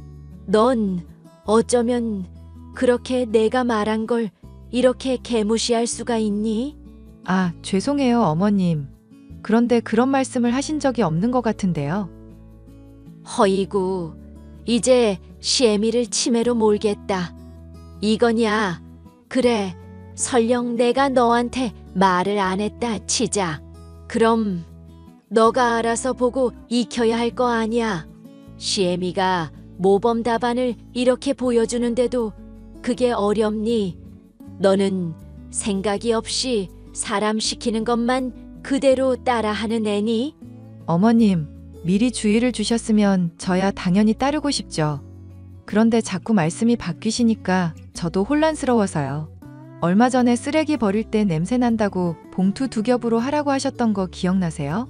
넌 어쩌면 그렇게 내가 말한 걸 이렇게 개무시할 수가 있니? 아, 죄송해요, 어머님. 그런데 그런 말씀을 하신 적이 없는 것 같은데요. 허이구, 이제 시애미를 치매로 몰겠다. 이거냐? 그래, 설령 내가 너한테 말을 안 했다 치자. 그럼 너가 알아서 보고 익혀야 할 거 아니야. 시애미가 모범 답안을 이렇게 보여주는데도 그게 어렵니? 너는 생각이 없이 사람 시키는 것만 그대로 따라하는 애니? 어머님, 미리 주의를 주셨으면 저야 당연히 따르고 싶죠. 그런데 자꾸 말씀이 바뀌시니까 저도 혼란스러워서요. 얼마 전에 쓰레기 버릴 때 냄새 난다고 봉투 2겹으로 하라고 하셨던 거 기억나세요?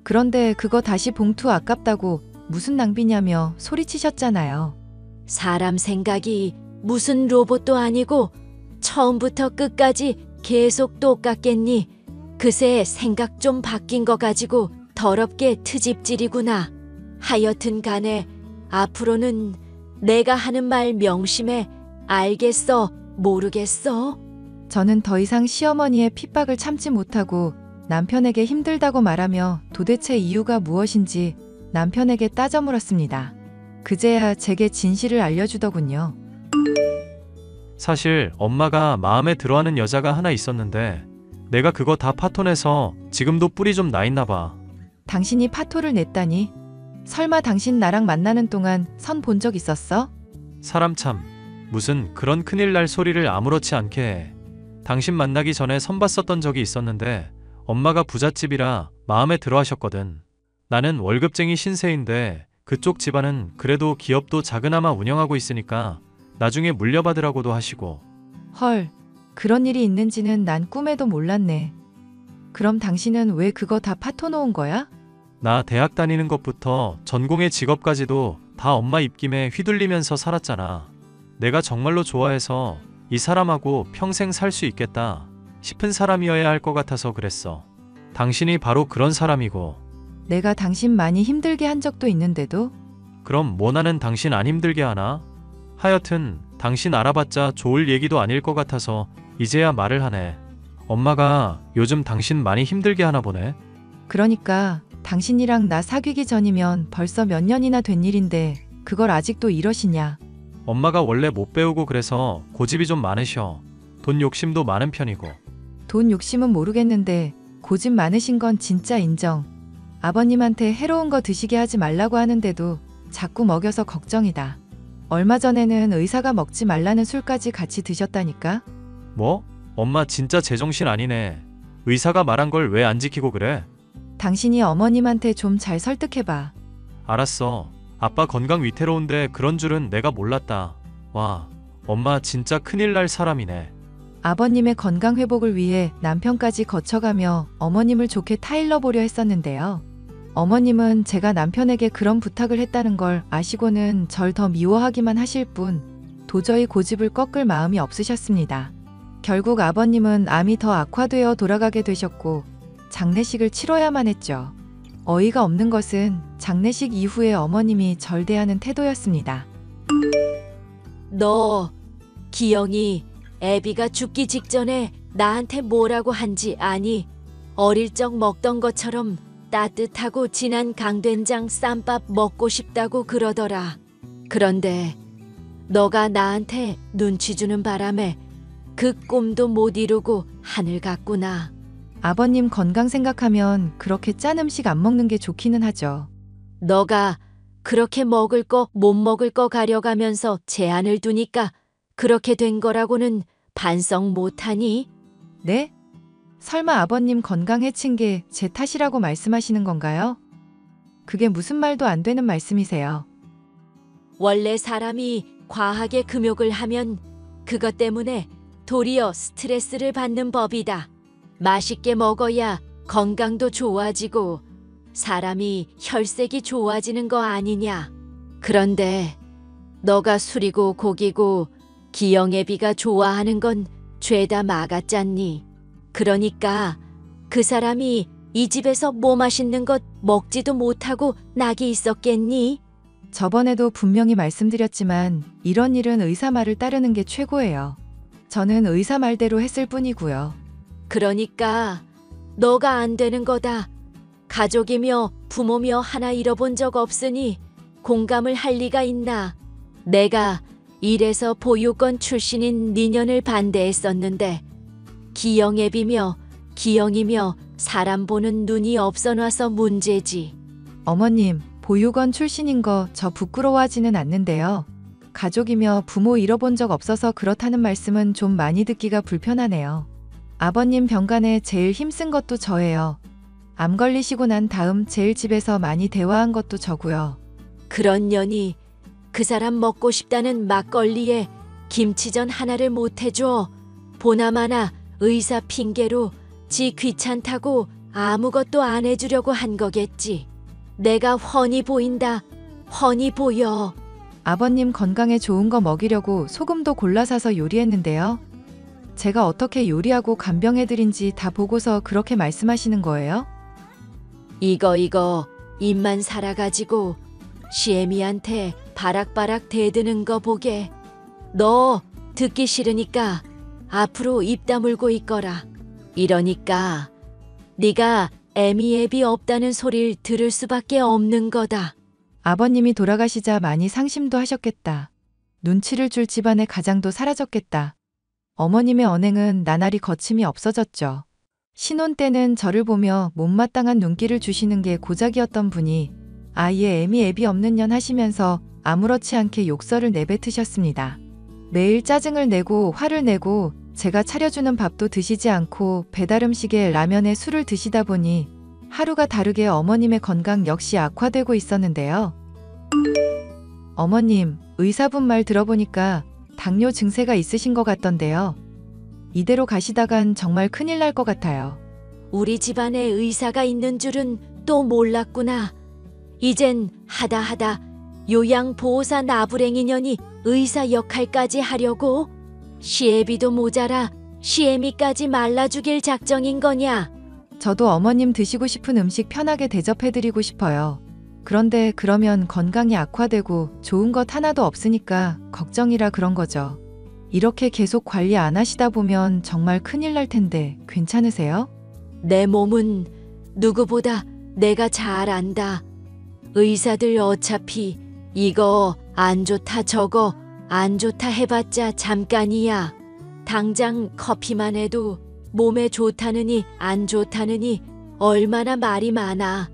그런데 그거 다시 봉투 아깝다고 무슨 낭비냐며 소리치셨잖아요. 사람 생각이 무슨 로봇도 아니고 처음부터 끝까지 계속 똑같겠니? 그새 생각 좀 바뀐 거 가지고 더럽게 트집질이구나. 하여튼 간에 앞으로는 내가 하는 말 명심해. 알겠어? 모르겠어? 저는 더 이상 시어머니의 핍박을 참지 못하고 남편에게 힘들다고 말하며 도대체 이유가 무엇인지 남편에게 따져 물었습니다. 그제야 제게 진실을 알려주더군요. 사실 엄마가 마음에 들어하는 여자가 하나 있었는데 내가 그거 다 파토내서 지금도 뿔이 좀 나 있나 봐. 당신이 파토를 냈다니? 설마 당신 나랑 만나는 동안 선 본 적 있었어? 사람 참, 무슨 그런 큰일 날 소리를 아무렇지 않게 해. 당신 만나기 전에 선 봤었던 적이 있었는데 엄마가 부잣집이라 마음에 들어 하셨거든. 나는 월급쟁이 신세인데 그쪽 집안은 그래도 기업도 작으나마 운영하고 있으니까 나중에 물려받으라고도 하시고. 헐, 그런 일이 있는지는 난 꿈에도 몰랐네. 그럼 당신은 왜 그거 다 파토놓은 거야? 나 대학 다니는 것부터 전공의 직업까지도 다 엄마 입김에 휘둘리면서 살았잖아. 내가 정말로 좋아해서 이 사람하고 평생 살 수 있겠다 싶은 사람이어야 할 것 같아서 그랬어. 당신이 바로 그런 사람이고. 내가 당신 많이 힘들게 한 적도 있는데도? 그럼 뭐 나는 당신 안 힘들게 하나? 하여튼 당신 알아봤자 좋을 얘기도 아닐 것 같아서 이제야 말을 하네. 엄마가 요즘 당신 많이 힘들게 하나 보네. 그러니까 당신이랑 나 사귀기 전이면 벌써 몇 년이나 된 일인데 그걸 아직도 이러시냐. 엄마가 원래 못 배우고 그래서 고집이 좀 많으셔. 돈 욕심도 많은 편이고. 돈 욕심은 모르겠는데 고집 많으신 건 진짜 인정. 아버님한테 해로운 거 드시게 하지 말라고 하는데도 자꾸 먹여서 걱정이다. 얼마 전에는 의사가 먹지 말라는 술까지 같이 드셨다니까? 뭐? 엄마 진짜 제정신 아니네. 의사가 말한 걸 왜 안 지키고 그래? 당신이 어머님한테 좀 잘 설득해봐. 알았어. 아빠 건강 위태로운데 그런 줄은 내가 몰랐다. 와, 엄마 진짜 큰일 날 사람이네. 아버님의 건강 회복을 위해 남편까지 거쳐가며 어머님을 좋게 타일러 보려 했었는데요. 어머님은 제가 남편에게 그런 부탁을 했다는 걸 아시고는 절 더 미워하기만 하실 뿐 도저히 고집을 꺾을 마음이 없으셨습니다. 결국 아버님은 암이 더 악화되어 돌아가게 되셨고 장례식을 치러야만 했죠. 어이가 없는 것은 장례식 이후에 어머님이 절 대하는 태도였습니다. 너 기영이 애비가 죽기 직전에 나한테 뭐라고 한지 아니? 어릴 적 먹던 것처럼 따뜻하고 진한 강된장 쌈밥 먹고 싶다고 그러더라. 그런데 너가 나한테 눈치 주는 바람에 그 꿈도 못 이루고 하늘 갔구나. 아버님 건강 생각하면 그렇게 짠 음식 안 먹는 게 좋기는 하죠. 너가 그렇게 먹을 거 못 먹을 거 가려가면서 제한을 두니까 그렇게 된 거라고는 반성 못하니? 네? 설마 아버님 건강 해친 게 제 탓이라고 말씀하시는 건가요? 그게 무슨 말도 안 되는 말씀이세요. 원래 사람이 과하게 금욕을 하면 그것 때문에 도리어 스트레스를 받는 법이다. 맛있게 먹어야 건강도 좋아지고 사람이 혈색이 좋아지는 거 아니냐. 그런데 너가 술이고 고기고 기영애비가 좋아하는 건 죄다 막았잖니. 그러니까 그 사람이 이 집에서 뭐 맛있는 것 먹지도 못하고 낙이 있었겠니? 저번에도 분명히 말씀드렸지만 이런 일은 의사 말을 따르는 게 최고예요. 저는 의사 말대로 했을 뿐이고요. 그러니까 너가 안 되는 거다. 가족이며 부모며 하나 잃어본 적 없으니 공감을 할 리가 있나. 내가 이래서 보육원 출신인 니년을 반대했었는데 기영애비며 기영이며 사람 보는 눈이 없어놔서 문제지. 어머님, 보육원 출신인 거 저 부끄러워하지는 않는데요. 가족이며 부모 잃어본 적 없어서 그렇다는 말씀은 좀 많이 듣기가 불편하네요. 아버님 병간에 제일 힘쓴 것도 저예요. 암 걸리시고 난 다음 제일 집에서 많이 대화한 것도 저고요. 그런 년이 그 사람 먹고 싶다는 막걸리에 김치전 하나를 못 해줘. 보나마나 의사 핑계로 지 귀찮다고 아무것도 안 해주려고 한 거겠지. 내가 훤히 보인다. 훤히 보여. 아버님 건강에 좋은 거 먹이려고 소금도 골라 사서 요리했는데요. 제가 어떻게 요리하고 간병해드린지 다 보고서 그렇게 말씀하시는 거예요? 이거 입만 살아가지고 시애미한테 바락바락 대드는 거 보게. 너 듣기 싫으니까 앞으로 입 다물고 있거라. 이러니까 네가 애미애비 없다는 소리를 들을 수밖에 없는 거다. 아버님이 돌아가시자 많이 상심도 하셨겠다. 눈치를 줄 집안의 가장도 사라졌겠다. 어머님의 언행은 나날이 거침이 없어졌죠. 신혼 때는 저를 보며 못마땅한 눈길을 주시는 게 고작이었던 분이 아예 애미 없는 년 하시면서 아무렇지 않게 욕설을 내뱉으셨습니다. 매일 짜증을 내고 화를 내고 제가 차려주는 밥도 드시지 않고 배달음식에 라면에 술을 드시다 보니 하루가 다르게 어머님의 건강 역시 악화되고 있었는데요. 어머님, 의사분 말 들어보니까 당뇨 증세가 있으신 것 같던데요. 이대로 가시다간 정말 큰일 날 것 같아요. 우리 집안에 의사가 있는 줄은 또 몰랐구나. 이젠 하다 요양보호사 나부랭이년이 의사 역할까지 하려고? 시애비도 모자라 시애미까지 말라주길 작정인 거냐? 저도 어머님 드시고 싶은 음식 편하게 대접해드리고 싶어요. 그런데 그러면 건강이 악화되고 좋은 것 하나도 없으니까 걱정이라 그런 거죠. 이렇게 계속 관리 안 하시다 보면 정말 큰일 날 텐데 괜찮으세요? 내 몸은 누구보다 내가 잘 안다. 의사들 어차피 이거 안 좋다 저거 안 좋다 해봤자 잠깐이야. 당장 커피만 해도 몸에 좋다느니 안 좋다느니 얼마나 말이 많아.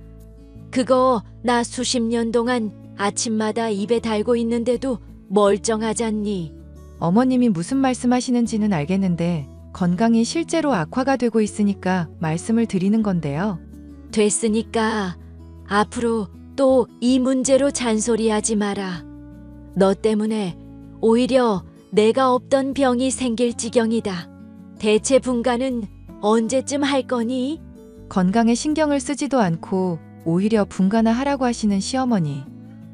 그거 나 수십 년 동안 아침마다 입에 달고 있는데도 멀쩡하잖니. 어머님이 무슨 말씀하시는지는 알겠는데 건강이 실제로 악화가 되고 있으니까 말씀을 드리는 건데요. 됐으니까 앞으로 또 이 문제로 잔소리하지 마라. 너 때문에 오히려 내가 없던 병이 생길 지경이다. 대체 분가는 언제쯤 할 거니? 건강에 신경을 쓰지도 않고 오히려 분가나 하라고 하시는 시어머니.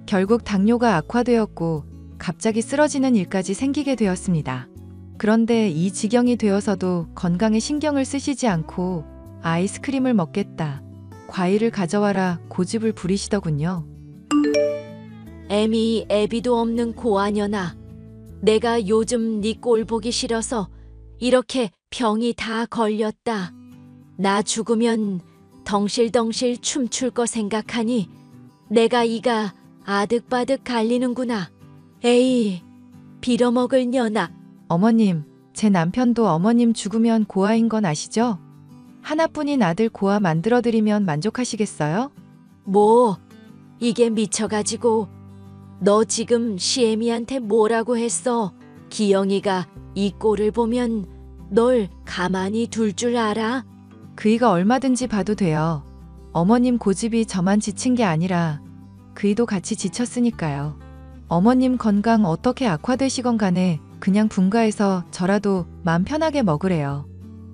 결국 당뇨가 악화되었고 갑자기 쓰러지는 일까지 생기게 되었습니다. 그런데 이 지경이 되어서도 건강에 신경을 쓰시지 않고 아이스크림을 먹겠다, 과일을 가져와라 고집을 부리시더군요. 애미 애비도 없는 고아녀나. 내가 요즘 네 꼴 보기 싫어서 이렇게 병이 다 걸렸다. 나 죽으면 덩실덩실 춤출 거 생각하니 내가 이가 아득바득 갈리는구나. 에이, 빌어먹을 년아. 어머님, 제 남편도 어머님 죽으면 고아인 건 아시죠? 하나뿐인 아들 고아 만들어드리면 만족하시겠어요? 뭐, 이게 미쳐가지고. 너 지금 시애미한테 뭐라고 했어? 기영이가 이 꼴을 보면 널 가만히 둘 줄 알아? 그이가 얼마든지 봐도 돼요. 어머님 고집이 저만 지친 게 아니라 그이도 같이 지쳤으니까요. 어머님 건강 어떻게 악화되시건 간에 그냥 분가해서 저라도 마음 편하게 먹으래요.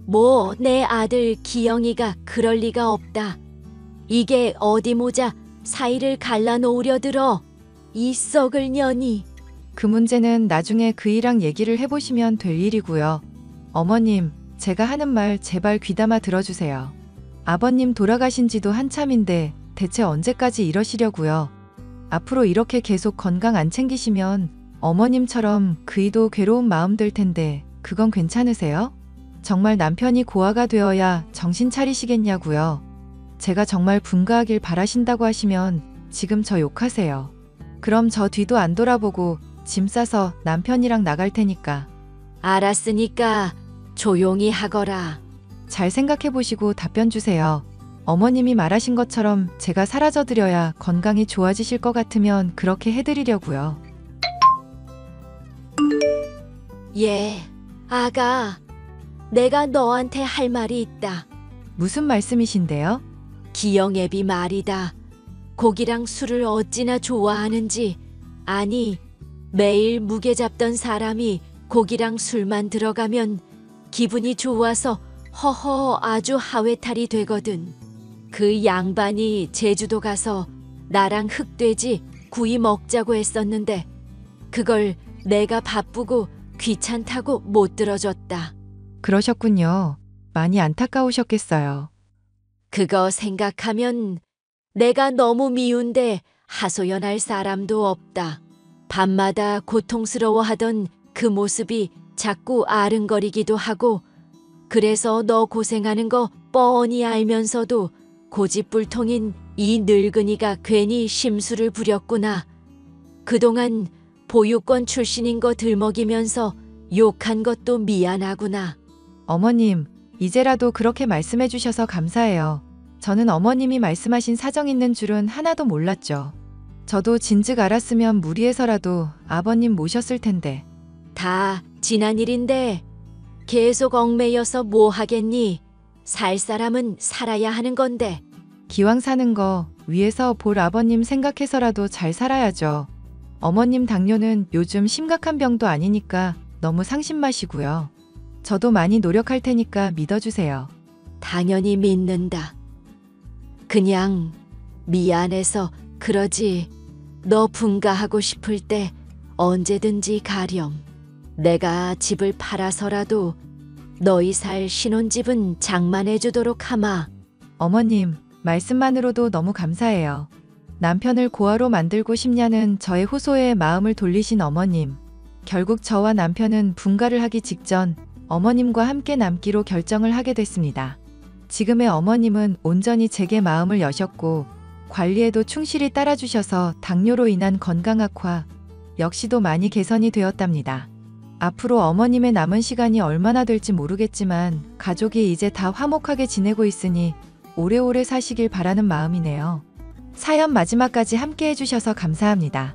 뭐, 내 아들 기영이가 그럴 리가 없다. 이게 어디 모자 사이를 갈라놓으려 들어. 이 썩을 년이. 그 문제는 나중에 그이랑 얘기를 해보시면 될 일이고요. 어머님, 제가 하는 말 제발 귀담아 들어주세요. 아버님 돌아가신 지도 한참인데 대체 언제까지 이러시려고요. 앞으로 이렇게 계속 건강 안 챙기시면 어머님처럼 그이도 괴로운 마음 들 텐데 그건 괜찮으세요? 정말 남편이 고아가 되어야 정신 차리시겠냐고요. 제가 정말 분가하길 바라신다고 하시면 지금 저 욕하세요. 그럼 저 뒤도 안 돌아보고 짐 싸서 남편이랑 나갈 테니까. 알았으니까 조용히 하거라. 잘 생각해 보시고 답변 주세요. 어머님이 말하신 것처럼 제가 사라져드려야 건강이 좋아지실 것 같으면 그렇게 해드리려고요. 예, 아가. 내가 너한테 할 말이 있다. 무슨 말씀이신데요? 기영애비 말이다. 고기랑 술을 어찌나 좋아하는지. 아니, 매일 무게 잡던 사람이 고기랑 술만 들어가면 기분이 좋아서 허허 아주 하회탈이 되거든. 그 양반이 제주도 가서 나랑 흑돼지 구이 먹자고 했었는데 그걸 내가 바쁘고 귀찮다고 못 들어줬다. 그러셨군요. 많이 안타까우셨겠어요. 그거 생각하면 내가 너무 미운데 하소연할 사람도 없다. 밤마다 고통스러워하던 그 모습이 자꾸 아른거리기도 하고, 그래서 너 고생하는 거 뻔히 알면서도 고집불통인 이 늙은이가 괜히 심술을 부렸구나. 그동안 보육권 출신인 거 들먹이면서 욕한 것도 미안하구나. 어머님, 이제라도 그렇게 말씀해 주셔서 감사해요. 저는 어머님이 말씀하신 사정 있는 줄은 하나도 몰랐죠. 저도 진즉 알았으면 무리해서라도 아버님 모셨을 텐데. 다 지난 일인데 계속 얽매여서 뭐 하겠니? 살 사람은 살아야 하는 건데. 기왕 사는 거 위에서 볼 아버님 생각해서라도 잘 살아야죠. 어머님 당뇨는 요즘 심각한 병도 아니니까 너무 상심 마시고요. 저도 많이 노력할 테니까 믿어주세요. 당연히 믿는다. 그냥 미안해서 그러지. 너 분가하고 싶을 때 언제든지 가렴. 내가 집을 팔아서라도 너희 살 신혼집은 장만해주도록 하마. 어머님, 말씀만으로도 너무 감사해요. 남편을 고아로 만들고 싶냐는 저의 호소에 마음을 돌리신 어머님. 결국 저와 남편은 분가를 하기 직전 어머님과 함께 남기로 결정을 하게 됐습니다. 지금의 어머님은 온전히 제게 마음을 여셨고 관리에도 충실히 따라주셔서 당뇨로 인한 건강 악화 역시도 많이 개선이 되었답니다. 앞으로 어머님의 남은 시간이 얼마나 될지 모르겠지만 가족이 이제 다 화목하게 지내고 있으니 오래오래 사시길 바라는 마음이네요. 사연 마지막까지 함께 해주셔서 감사합니다.